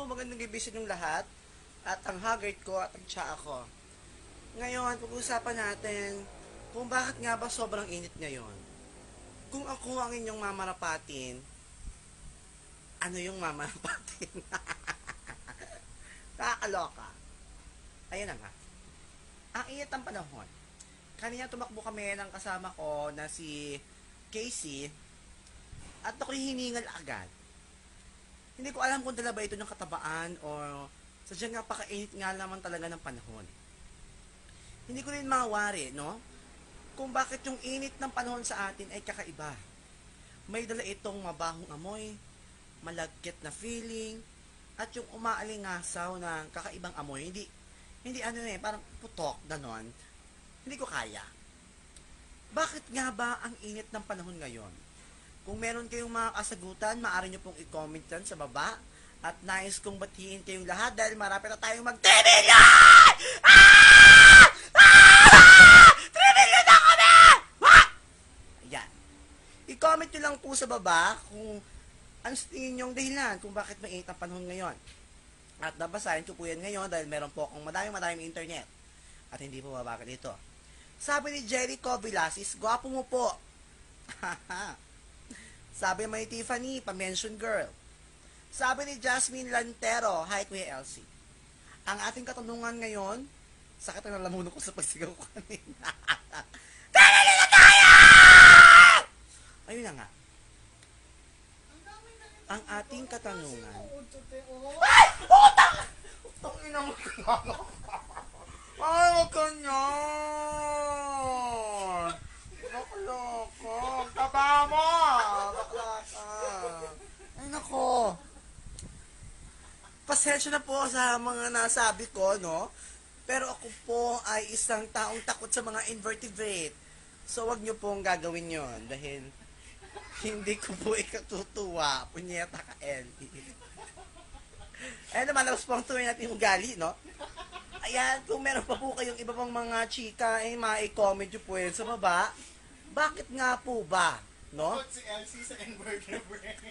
magandang gabi sa inyong lahat. At ang haggard ko at ang tsaa ko. Ngayon, pag-uusapan natin kung bakit nga ba sobrang init ngayon. Kung ako ang inyong mamarapatin, ano yung mamarapatin? Kakaloka. Ayun na nga. Ang init ng panahon. Kanina tumakbo kami ng kasama ko na si Casey at ako'y hiningal agad. Hindi ko alam kung dala ba ito ng katabaan o sadyang napakainit nga naman talaga ng panahon. Hindi ko rin mawari, no? Kung bakit yung init ng panahon sa atin ay kakaiba. May dala itong mabahong amoy, malagkit na feeling, at yung umaalingasaw na kakaibang amoy. Hindi parang putok, ganon. Hindi ko kaya. Bakit nga ba ang init ng panahon ngayon? Kung meron kayong mga kasagutan, maaari nyo pong i-comment dyan sa baba. At nais kong batiin kayong lahat dahil marapit na tayong mag-3 million! 3 million na kami! Ayan. I-comment nyo lang po sa baba kung ano sa tingin nyo ang dahilan kung bakit mainit ang panahon ngayon. At nabasahin ko po yan ngayon dahil meron po akong madaming internet. At hindi po babakit ito. Sabi ni Jericho Villasis, gwapo mo po. Sabi ni Tiffany, pa-mention girl. Sabi ni Jasmine Lantero, hi Kuya Elsie. Ang ating katanungan ngayon, sakit ang lalamunan ko sa pagsigaw ko kanina. Tanili na tayo! Ayun na nga. Ang ating katanungan. Ay! Utang! Utang ina mo kaya. Ay, wag ka nyan! Nakaloko! Taba mo! Ay, nako! Pasensya na po sa mga nasabi ko, no? Pero ako po ay isang taong takot sa mga invertebrate. So, wag nyo pong gagawin yon dahil hindi ko po ikatutuwa. Punyeta ka, Ellie. Eh, naman, po ang tuwin natin yung gali, no? Ayan, kung meron pa po kayong iba pang mga chika, eh, ma-comment nyo po yun sa baba. Bakit nga po ba, no? Takot si Elsie sa invertebrate.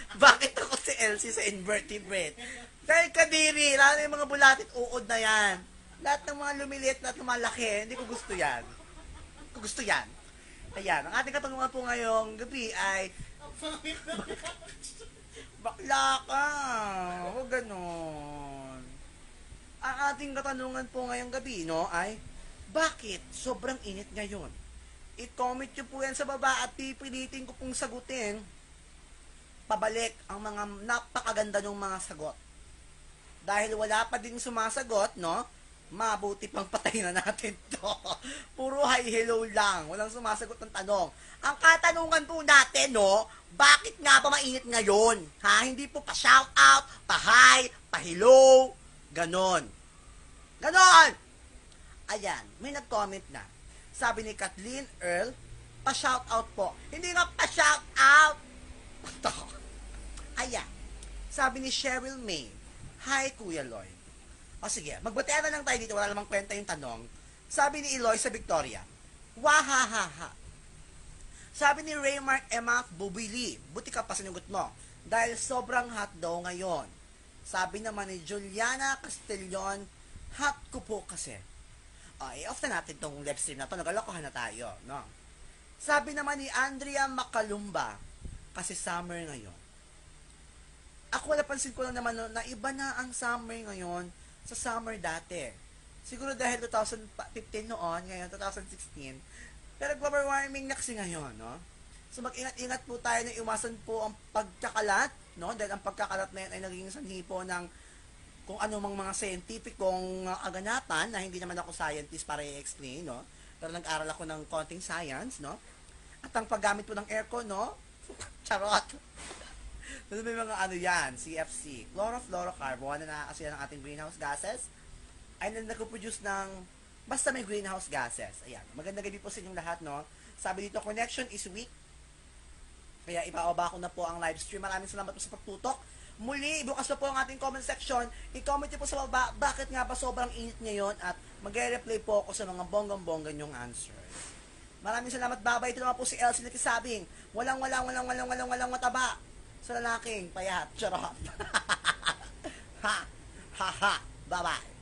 Bakit ako si Elsie sa invertebrate? Dahil kadiri, lalo yung mga bulatit, uod na yan. Lahat ng mga lumiliit na lumalaki, hindi ko gusto yan. Hindi ko gusto yan. Ayan, ang ating katanungan po ngayong gabi ay, bakla ka, huwag ganon. Ang ating katanungan po ngayong gabi, no, ay, bakit sobrang init ngayon? I-comment nyo po yan sa baba at pipilitin ko pong sagutin pabalik ang mga napakaganda ng mga sagot. Dahil wala pa din sumasagot, no? Mabuti pang patay na natin to. Puro hi, hello lang. Walang sumasagot ng tanong. Ang katanungan po natin, no? Bakit nga ba mainit ngayon? Ha? Hindi po pa shout out, pa hi, pa hello, ganon. Ganon! Ayan, may nag-comment na. Sabi ni Kathleen Earl, pa shout out po. Hindi nga pa shout out. Ayan. Sabi ni Cheryl May, hi Kuya Lloyd. O sige, magbatean na lang tayo dito, wala namang kwenta yung tanong. Sabi ni Eloy sa Victoria, wahahaha. Sabi ni Raymark Emma Bubili, buti ka pa sinugot mo, dahil sobrang hot daw ngayon. Sabi naman ni Juliana Castellon, hot ko po kasi. I-off na natin tong live stream na to, nagalokohan na tayo, no? Sabi naman ni Andrea Macalumba, kasi summer ngayon. Ako napansin ko lang naman na iba na ang summer ngayon sa summer dati. Siguro dahil 2015 noon, ngayon 2016. Pero global warming na kasi ngayon, no? So mag-ingat-ingat po tayo na iwasan po ang pagkakalat, no? Dahil ang pagkakalat na yan ay naging sanhi po ng kung ano mang mga scientificong aganapan na hindi naman ako scientist para i-explain, no? Pero nag-aral ako ng konting science, no? At ang paggamit po ng aircon, no? Charot! Ano may mga ano yan, CFC, chlorofluorocarbon, na nakakasila ng ating greenhouse gases, ay nagpo-produce ng, basta may greenhouse gases. Ayan, magandang gabi po sa inyong lahat, no? Sabi dito, connection is weak, kaya ipaoba ko na po ang live stream. Maraming salamat po sa pagtutok. Muli, bukas na po ang ating comment section. I-comment niyo po sa baba, bakit nga ba sobrang init ngayon, at magre-reply po ako sa mga bonggang-bongga nyong answers. Maraming salamat, babay. Ito naman po si Elsie nakisabing, walang mataba sa lalaking payat. Charot. ha. Bye-bye.